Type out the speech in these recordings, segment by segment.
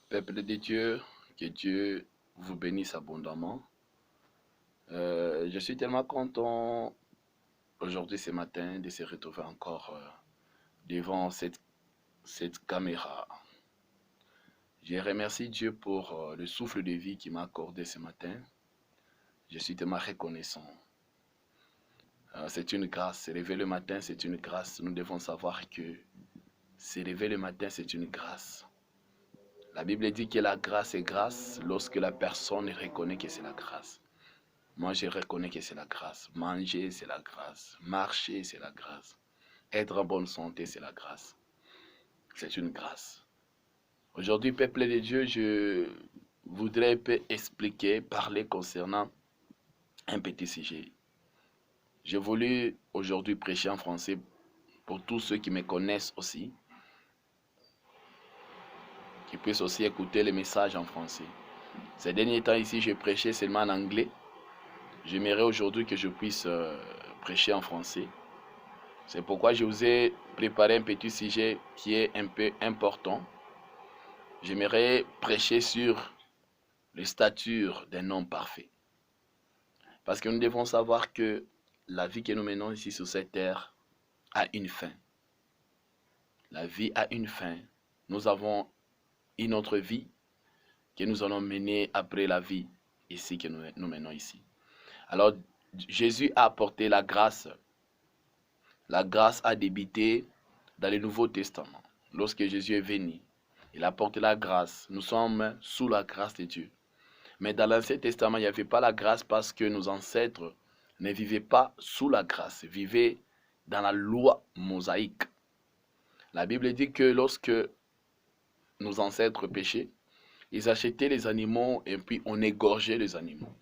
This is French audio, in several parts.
Peuple de Dieu, que Dieu vous bénisse abondamment. Je suis tellement content aujourd'hui, ce matin, de se retrouver encore devant cette caméra. Je remercie Dieu pour le souffle de vie qu'il m'a accordé ce matin. Je suis tellement reconnaissant. C'est une grâce. Se lever le matin, c'est une grâce. Nous devons savoir que se lever le matin, c'est une grâce. La Bible dit que la grâce est grâce lorsque la personne reconnaît que c'est la grâce. Moi, je reconnais que c'est la grâce. Manger, c'est la grâce. Marcher, c'est la grâce. Être en bonne santé, c'est la grâce. C'est une grâce. Aujourd'hui, peuple de Dieu, je voudrais expliquer, parler concernant un petit sujet. J'ai voulu aujourd'hui prêcher en français pour tous ceux qui me connaissent aussi, qui puissent aussi écouter les messages en français. Ces derniers temps ici, je prêchais seulement en anglais. J'aimerais aujourd'hui que je puisse prêcher en français. C'est pourquoi je vous ai préparé un petit sujet qui est un peu important. J'aimerais prêcher sur la stature d'un homme parfait. Parce que nous devons savoir que la vie que nous menons ici sur cette terre a une fin. La vie a une fin. Nous avons une autre vie que nous allons mener après la vie ici que nous menons ici. Alors, Jésus a apporté la grâce. La grâce a débuté dans le Nouveau Testament. Lorsque Jésus est venu, il a apporté la grâce. Nous sommes sous la grâce de Dieu. Mais dans l'Ancien Testament, il n'y avait pas la grâce parce que nos ancêtres ne vivaient pas sous la grâce, ils vivaient dans la loi mosaïque. La Bible dit que lorsque nos ancêtres péchaient, ils achetaient les animaux et puis on égorgeait les animaux.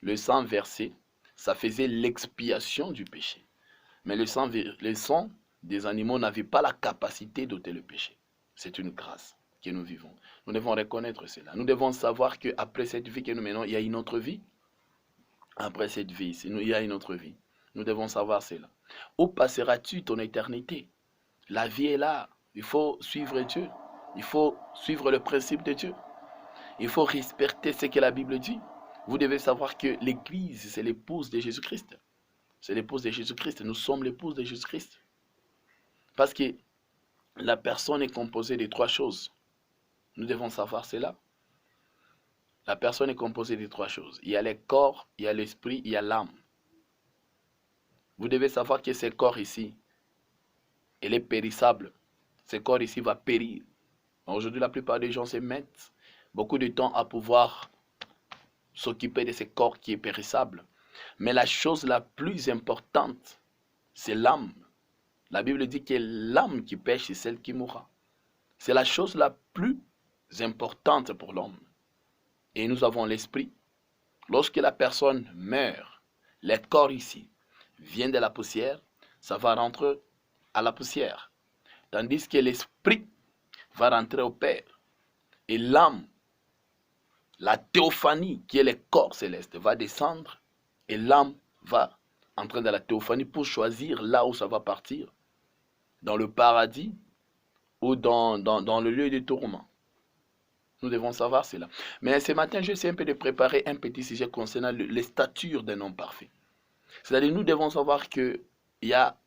Le sang versé, ça faisait l'expiation du péché. Mais le sang des animaux n'avait pas la capacité d'ôter le péché. C'est une grâce que nous vivons. Nous devons reconnaître cela. Nous devons savoir qu'après cette vie que nous menons, il y a une autre vie. Après cette vie, il y a une autre vie. Nous devons savoir cela. Où passeras-tu ton éternité? La vie est là. Il faut suivre Dieu. Il faut suivre le principe de Dieu. Il faut respecter ce que la Bible dit. Vous devez savoir que l'Église, c'est l'épouse de Jésus-Christ. C'est l'épouse de Jésus-Christ. Nous sommes l'épouse de Jésus-Christ. Parce que la personne est composée de trois choses. Nous devons savoir cela. La personne est composée de trois choses. Il y a le corps, il y a l'esprit, il y a l'âme. Vous devez savoir que ce corps ici, il est périssable. Ce corps ici va périr. Aujourd'hui, la plupart des gens se mettent beaucoup de temps à pouvoir s'occuper de ce corps qui est périssable. Mais la chose la plus importante, c'est l'âme. La Bible dit que l'âme qui pêche, c'est celle qui mourra. C'est la chose la plus importante pour l'homme. Et nous avons l'esprit. Lorsque la personne meurt, le corps ici vient de la poussière, ça va rentrer à la poussière. Tandis que l'esprit va rentrer au Père. Et l'âme, la théophanie, qui est le corps céleste, va descendre. Et l'âme va entrer dans la théophanie pour choisir là où ça va partir. Dans le paradis ou dans le lieu de tourment. Nous devons savoir cela. Mais ce matin, j'essaie un peu de préparer un petit sujet concernant les statures d'un homme parfait. C'est-à-dire, nous devons savoir qu'il y a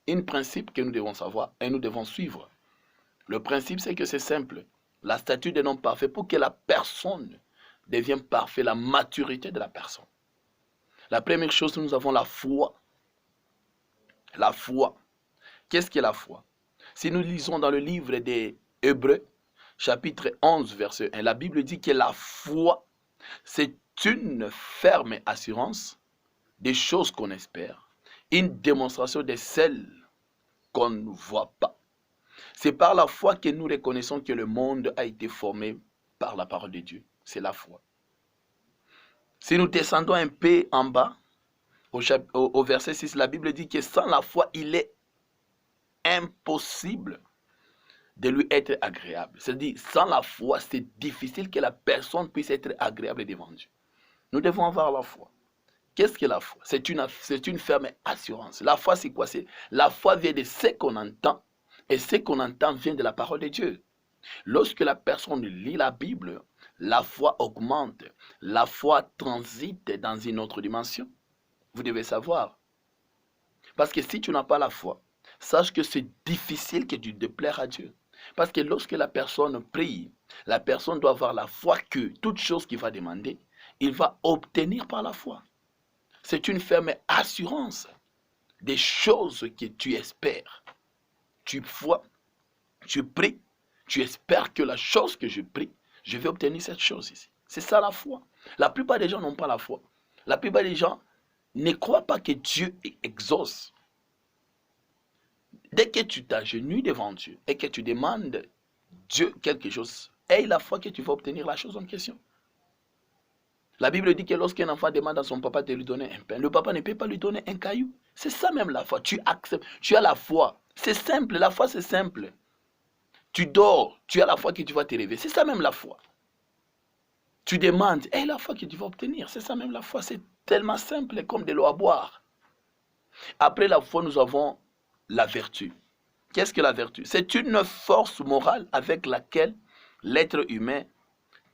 un principe que nous devons savoir et nous devons suivre. Le principe, c'est que c'est simple. La stature d'un homme parfait, pour que la personne devienne parfaite, la maturité de la personne. La première chose, nous avons la foi. La foi. Qu'est-ce qu'est la foi? Si nous lisons dans le livre des Hébreux, chapitre 11, verset 1, la Bible dit que la foi, c'est une ferme assurance des choses qu'on espère, une démonstration de celles qu'on ne voit pas. C'est par la foi que nous reconnaissons que le monde a été formé par la parole de Dieu. C'est la foi. Si nous descendons un peu en bas, au verset 6, la Bible dit que sans la foi, il est impossible de lui être agréable. C'est-à-dire, sans la foi, c'est difficile que la personne puisse être agréable devant Dieu. Nous devons avoir la foi. Qu'est-ce que la foi? C'est une ferme assurance. La foi, c'est quoi? La foi vient de ce qu'on entend, et ce qu'on entend vient de la parole de Dieu. Lorsque la personne lit la Bible, la foi augmente, la foi transite dans une autre dimension. Vous devez savoir. Parce que si tu n'as pas la foi, sache que c'est difficile que tu déplaires à Dieu. Parce que lorsque la personne prie, la personne doit avoir la foi que toute chose qu'il va demander, il va obtenir par la foi. C'est une ferme assurance des choses que tu espères. Tu vois, tu pries, tu espères que la chose que je prie, je vais obtenir cette chose ici. C'est ça la foi. La plupart des gens n'ont pas la foi. La plupart des gens ne croient pas que Dieu exauce. Dès que tu t'agenouilles devant Dieu et que tu demandes Dieu quelque chose, aie la foi que tu vas obtenir la chose en question. La Bible dit que lorsqu'un enfant demande à son papa de lui donner un pain, le papa ne peut pas lui donner un caillou. C'est ça même la foi. Tu acceptes, tu as la foi. C'est simple, la foi c'est simple. Tu dors, tu as la foi que tu vas te réveiller. C'est ça même la foi. Tu demandes, aie la foi que tu vas obtenir. C'est ça même la foi. C'est tellement simple comme de l'eau à boire. Après la foi, nous avons la vertu. Qu'est-ce que la vertu? C'est une force morale avec laquelle l'être humain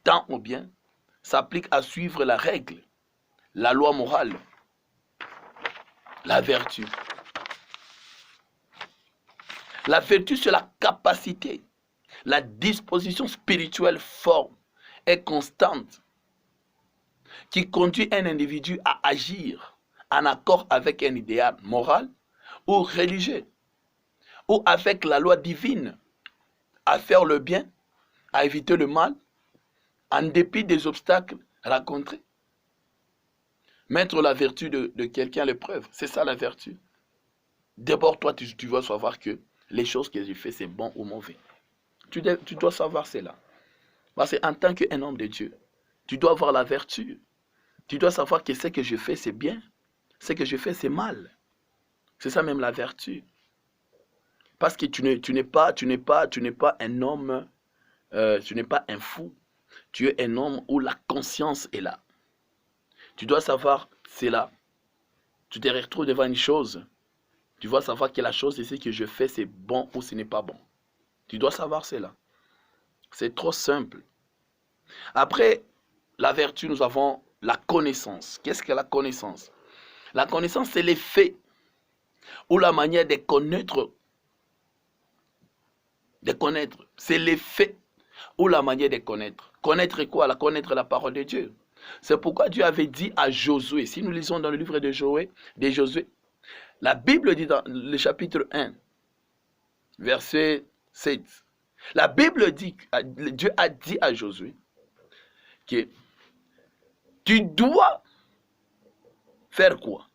tend au bien, s'applique à suivre la règle, la loi morale, la vertu. La vertu, c'est la capacité, la disposition spirituelle forte et constante qui conduit un individu à agir en accord avec un idéal moral ou religieux, ou avec la loi divine, à faire le bien, à éviter le mal, en dépit des obstacles rencontrés. Mettre la vertu de quelqu'un à l'épreuve, c'est ça la vertu. D'abord, toi, tu dois savoir que les choses que j'ai faites, c'est bon ou mauvais. Tu dois savoir cela. Parce qu'en tant qu'un homme de Dieu, tu dois avoir la vertu. Tu dois savoir que ce que je fais, c'est bien. Ce que je fais, c'est mal. C'est ça même la vertu. Parce que tu n'es pas un homme, tu n'es pas un fou. Tu es un homme où la conscience est là. Tu dois savoir cela. Tu te retrouves devant une chose. Tu dois savoir que la chose ici que je fais, c'est bon ou ce n'est pas bon. Tu dois savoir cela. C'est trop simple. Après la vertu, nous avons la connaissance. Qu'est-ce que la connaissance? La connaissance, c'est l'effet ou la manière de connaître. De connaître. C'est l'effet ou la manière de connaître. Connaître quoi? Connaître la parole de Dieu. C'est pourquoi Dieu avait dit à Josué, si nous lisons dans le livre de Josué, la Bible dit dans le chapitre 1, verset 7, la Bible dit, Dieu a dit à Josué que tu dois faire quoi?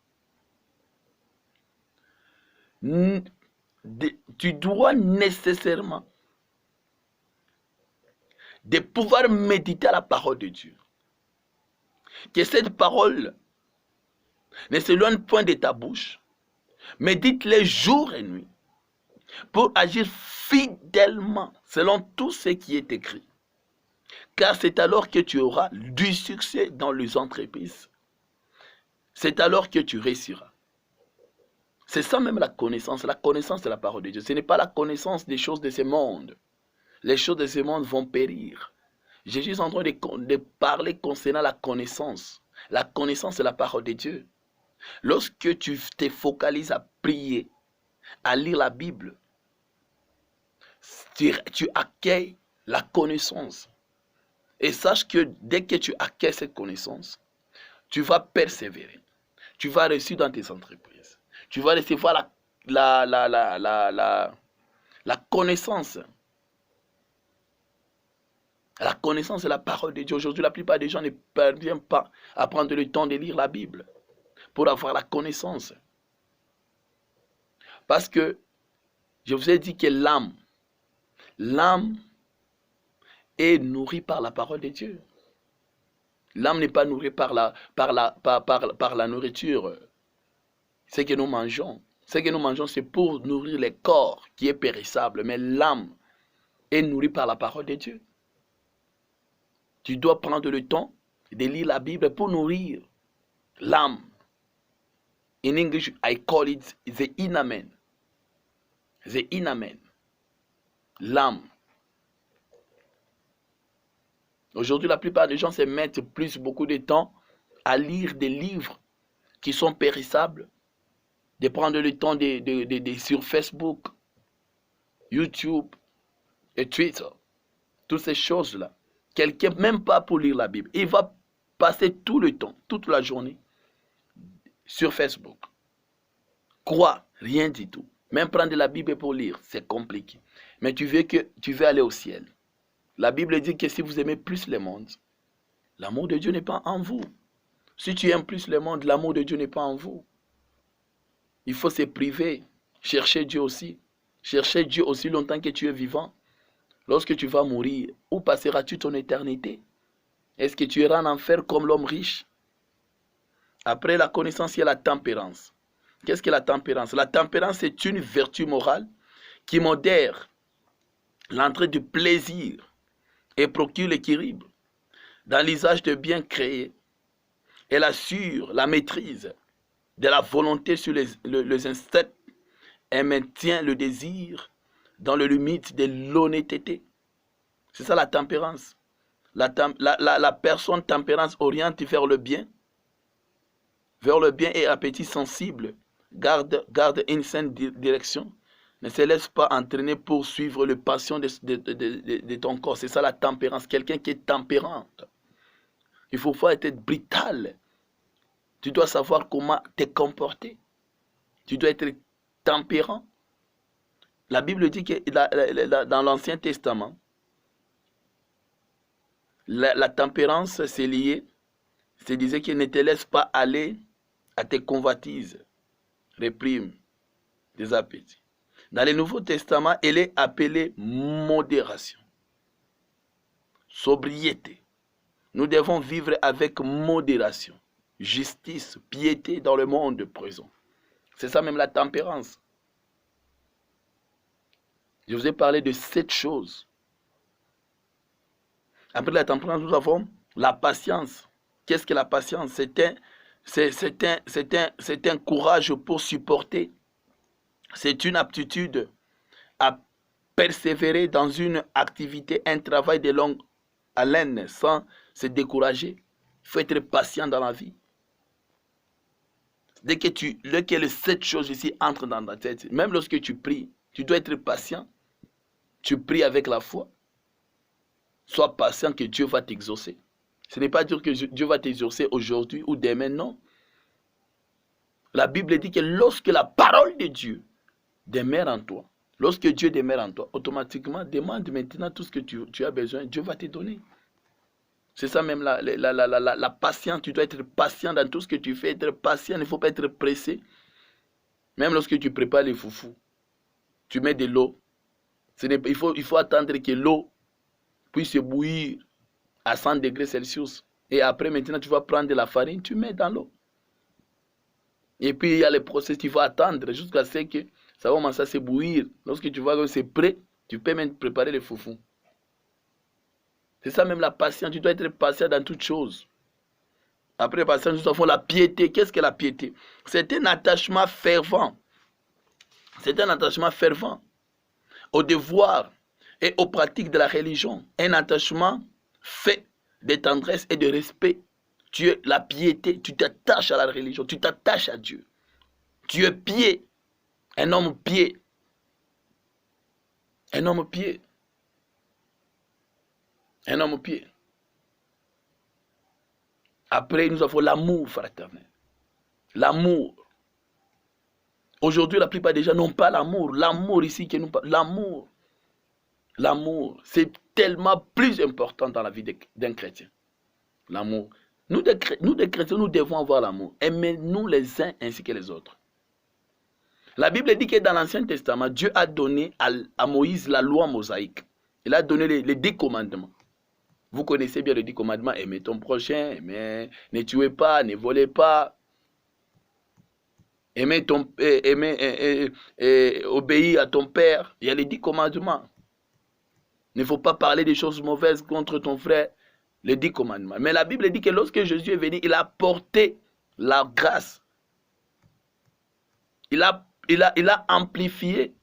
Tu dois nécessairement de pouvoir méditer à la parole de Dieu. Que cette parole ne s'éloigne point de ta bouche, médite-les jour et nuit pour agir fidèlement selon tout ce qui est écrit. Car c'est alors que tu auras du succès dans les entreprises. C'est alors que tu réussiras. C'est ça même la connaissance de la parole de Dieu. Ce n'est pas la connaissance des choses de ce monde. Les choses de ce monde vont périr. Jésus est en train de parler concernant la connaissance. La connaissance de la parole de Dieu. Lorsque tu te focalises à prier, à lire la Bible, tu accueilles la connaissance. Et sache que dès que tu acquiers cette connaissance, tu vas persévérer. Tu vas réussir dans tes entreprises. Tu vas recevoir la connaissance. La connaissance de la parole de Dieu. Aujourd'hui, la plupart des gens ne parviennent pas à prendre le temps de lire la Bible pour avoir la connaissance. Parce que je vous ai dit que l'âme est nourrie par la parole de Dieu. L'âme n'est pas nourrie par la nourriture. Ce que nous mangeons. Ce que nous mangeons, c'est pour nourrir le corps qui est périssable. Mais l'âme est nourrie par la parole de Dieu. Tu dois prendre le temps de lire la Bible pour nourrir l'âme. In English, I call it the inner man. The inner man. L'âme. Aujourd'hui, la plupart des gens se mettent beaucoup de temps à lire des livres qui sont périssables, de prendre le temps sur Facebook, YouTube et Twitter, toutes ces choses-là. Quelqu'un, même pas pour lire la Bible, il va passer tout le temps, toute la journée sur Facebook. Quoi? Rien du tout. Même prendre la Bible pour lire, c'est compliqué. Mais tu veux aller au ciel. La Bible dit que si vous aimez plus le monde, l'amour de Dieu n'est pas en vous. Si tu aimes plus le monde, l'amour de Dieu n'est pas en vous. Il faut se priver, chercher Dieu aussi. Chercher Dieu aussi longtemps que tu es vivant. Lorsque tu vas mourir, où passeras-tu ton éternité? Est-ce que tu iras en enfer comme l'homme riche? Après la connaissance, il y a la tempérance. Qu'est-ce que la tempérance? La tempérance, c'est une vertu morale qui modère l'entrée du plaisir et procure l'équilibre dans l'usage de biens créés. Elle assure la maîtrise de la volonté sur les instincts et maintient le désir dans le limite de l'honnêteté. C'est ça la tempérance. La personne tempérance oriente vers le bien et appétit sensible, garde une saine direction, ne se laisse pas entraîner pour suivre les passions de ton corps. C'est ça la tempérance, quelqu'un qui est tempérante. Il faut pas être brutal. Tu dois savoir comment te comporter. Tu dois être tempérant. La Bible dit que dans l'Ancien Testament, la tempérance, c'est lié. C'est disait qu'il ne te laisse pas aller à tes convoitises, réprime des appétits. Dans le Nouveau Testament, elle est appelée modération, sobriété. Nous devons vivre avec modération, justice, piété dans le monde présent. C'est ça même la tempérance. Je vous ai parlé de 7 choses. Après la tempérance, nous avons la patience. Qu'est-ce que la patience? C'est un courage pour supporter. C'est une aptitude à persévérer dans une activité, un travail de longue haleine sans se décourager. Il faut être patient dans la vie. Dès que les 7 choses ici entrent dans ta tête, même lorsque tu pries, tu dois être patient. Tu pries avec la foi. Sois patient que Dieu va t'exaucer. Ce n'est pas dire que Dieu va t'exaucer aujourd'hui ou demain, non. La Bible dit que lorsque la parole de Dieu demeure en toi, lorsque Dieu demeure en toi, automatiquement, demande maintenant tout ce que tu as besoin, Dieu va te donner. C'est ça même la patience. Tu dois être patient dans tout ce que tu fais, être patient, il ne faut pas être pressé. Même lorsque tu prépares les foufous, tu mets de l'eau. Il faut attendre que l'eau puisse bouillir à 100 degrés Celsius. Et après, maintenant, tu vas prendre de la farine, tu mets dans l'eau. Et puis, il y a le processus, tu vas attendre jusqu'à ce que ça va commencer à se bouillir. Lorsque tu vois que c'est prêt, tu peux même préparer les foufous. C'est ça même la patience. Tu dois être patient dans toutes choses. Après la patience, nous avons la piété. Qu'est-ce que la piété? C'est un attachement fervent. C'est un attachement fervent au devoir et aux pratiques de la religion. Un attachement fait de tendresse et de respect. Tu es la piété, tu t'attaches à la religion, tu t'attaches à Dieu. Tu es pied, un homme pied. Un homme pied. Un homme pied. Après, nous avons l'amour fraternel. L'amour. Aujourd'hui, la plupart des gens n'ont pas l'amour. L'amour ici, que nous parlons, l'amour. L'amour, c'est tellement plus important dans la vie d'un chrétien. L'amour. Nous, des chrétiens, nous devons avoir l'amour. Aimez-nous les uns ainsi que les autres. La Bible dit que dans l'Ancien Testament, Dieu a donné à Moïse la loi mosaïque. Il a donné les 10 commandements. Vous connaissez bien les 10 commandements. Aimez ton prochain, ne tuez pas, ne volez pas. Obéis à ton père. Il y a les 10 commandements. Il ne faut pas parler des choses mauvaises contre ton frère. Les 10 commandements. Mais la Bible dit que lorsque Jésus est venu, il a porté la grâce. Il a amplifié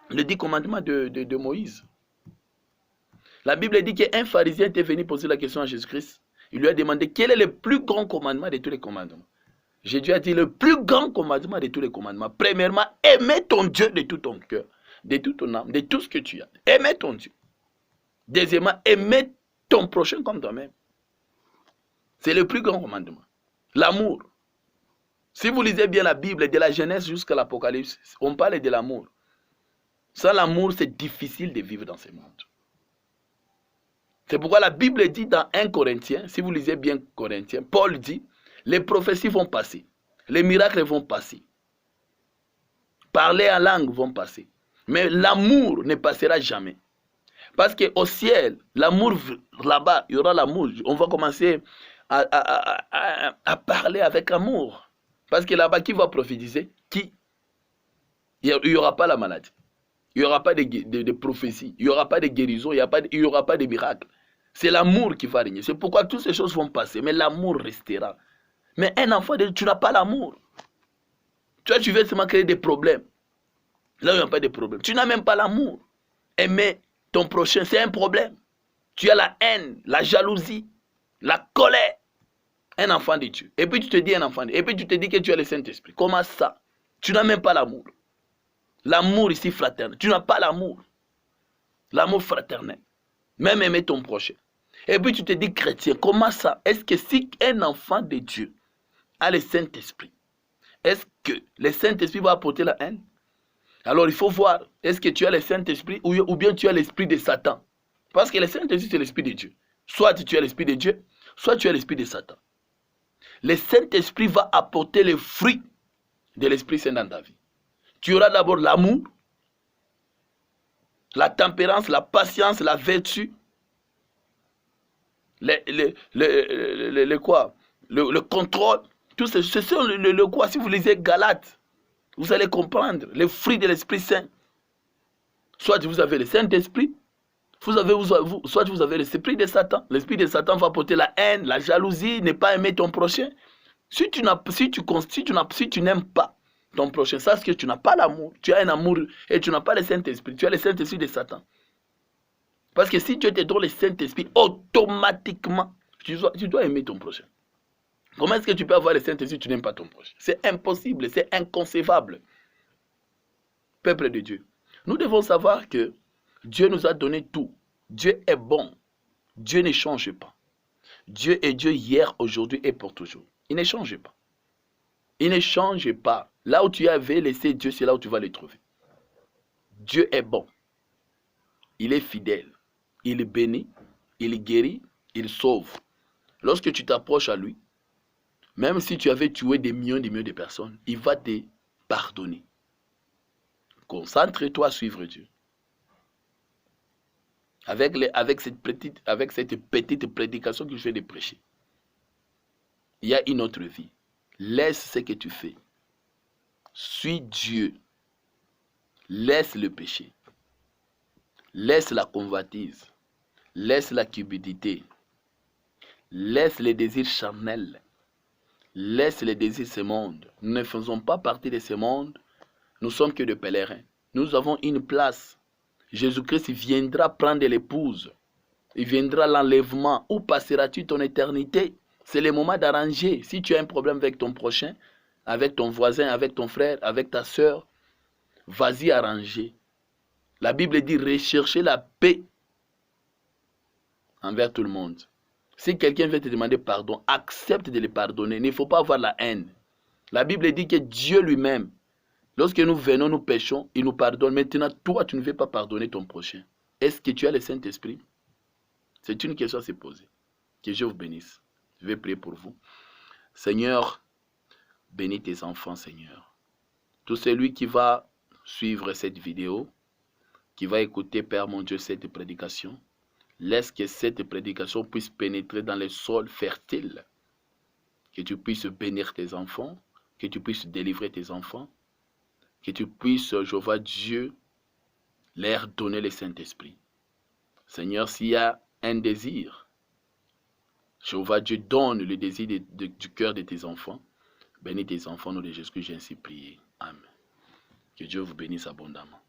les 10 commandements de Moïse. La Bible dit qu'un pharisien était venu poser la question à Jésus-Christ. Il lui a demandé quel est le plus grand commandement de tous les commandements. Jésus a dit le plus grand commandement de tous les commandements. Premièrement, aimer ton Dieu de tout ton cœur, de toute ton âme, de tout ce que tu as. Aimer ton Dieu. Deuxièmement, aimer ton prochain comme toi-même. C'est le plus grand commandement. L'amour. Si vous lisez bien la Bible, de la Genèse jusqu'à l'Apocalypse, on parle de l'amour. Sans l'amour, c'est difficile de vivre dans ce monde. C'est pourquoi la Bible dit dans 1 Corinthiens, si vous lisez bien Corinthiens, Paul dit, les prophéties vont passer, les miracles vont passer, parler en langue vont passer, mais l'amour ne passera jamais. Parce qu'au ciel, l'amour, là-bas, il y aura l'amour. On va commencer à parler avec amour. Parce que là-bas, qui va prophétiser? Qui? Il n'y aura pas la maladie. Il n'y aura pas de prophétie. Il n'y aura pas de guérison. Il n'y aura pas de miracle. C'est l'amour qui va régner. C'est pourquoi toutes ces choses vont passer. Mais l'amour restera. Mais un enfant, tu n'as pas l'amour. Tu veux seulement créer des problèmes. Là, il n'y a pas de problème. Tu n'as même pas l'amour. Aimer ton prochain, c'est un problème. Tu as la haine, la jalousie, la colère. Un enfant de Dieu. Et puis tu te dis un enfant de Dieu. Et puis tu te dis que tu as le Saint-Esprit. Comment ça? Tu n'as même pas l'amour. L'amour ici fraternel. Tu n'as pas l'amour. L'amour fraternel. Même aimer ton prochain. Et puis tu te dis chrétien. Comment ça? Est-ce que si un enfant de Dieu a le Saint-Esprit, est-ce que le Saint-Esprit va apporter la haine? Alors il faut voir. Est-ce que tu as le Saint-Esprit ou bien tu as l'esprit de Satan? Parce que le Saint-Esprit c'est l'esprit de Dieu. Soit tu as l'esprit de Dieu, soit tu as l'esprit de Satan. Le Saint-Esprit va apporter les fruits de l'Esprit Saint dans ta vie. Tu auras d'abord l'amour, la tempérance, la patience, la vertu, le contrôle. Tout ce sont le quoi. Si vous lisez Galates, vous allez comprendre les fruits de l'Esprit Saint. Soit vous avez le Saint-Esprit, soit vous avez l'esprit de Satan. L'esprit de Satan va porter la haine, la jalousie, ne pas aimer ton prochain. Si tu n'aimes pas ton prochain, sache que tu n'as pas l'amour. Tu as un amour et tu n'as pas le Saint-Esprit. Tu as le Saint-Esprit de Satan. Parce que si tu te donnes le Saint-Esprit, automatiquement, tu dois aimer ton prochain. Comment est-ce que tu peux avoir le Saint-Esprit si tu n'aimes pas ton prochain? C'est impossible, c'est inconcevable. Peuple de Dieu, nous devons savoir que Dieu nous a donné tout. Dieu est bon. Dieu ne change pas. Dieu est Dieu hier, aujourd'hui et pour toujours. Il ne change pas. Il ne change pas. Là où tu avais laissé Dieu, c'est là où tu vas le trouver. Dieu est bon. Il est fidèle. Il bénit. Il guérit. Il sauve. Lorsque tu t'approches à lui, même si tu avais tué des millions de personnes, il va te pardonner. Concentre-toi à suivre Dieu. Avec cette petite prédication que je viens de prêcher, il y a une autre vie. Laisse ce que tu fais. Suis Dieu. Laisse le péché. Laisse la convoitise. Laisse la cupidité. Laisse les désirs charnels. Laisse les désirs de ce monde. Nous ne faisons pas partie de ce monde. Nous sommes que des pèlerins. Nous avons une place. Jésus-Christ viendra prendre l'épouse. Il viendra l'enlèvement. Où passeras-tu ton éternité? C'est le moment d'arranger. Si tu as un problème avec ton prochain, avec ton voisin, avec ton frère, avec ta soeur, vas-y arranger. La Bible dit rechercher la paix envers tout le monde. Si quelqu'un veut te demander pardon, accepte de le pardonner. Il ne faut pas avoir la haine. La Bible dit que Dieu lui-même, lorsque nous venons, nous péchons, il nous pardonne. Maintenant, toi, tu ne veux pas pardonner ton prochain. Est-ce que tu as le Saint-Esprit? C'est une question à se poser. Que Dieu vous bénisse. Je vais prier pour vous. Seigneur, bénis tes enfants, Seigneur. Tout celui qui va suivre cette vidéo, qui va écouter, Père mon Dieu, cette prédication, laisse que cette prédication puisse pénétrer dans les sols fertiles. Que tu puisses bénir tes enfants, que tu puisses délivrer tes enfants, que tu puisses, Jéhovah Dieu, leur donner le Saint-Esprit. Seigneur, s'il y a un désir, Jéhovah Dieu, donne le désir du cœur de tes enfants. Bénis tes enfants, au nom de Jésus, j'ai ainsi prié. Amen. Que Dieu vous bénisse abondamment.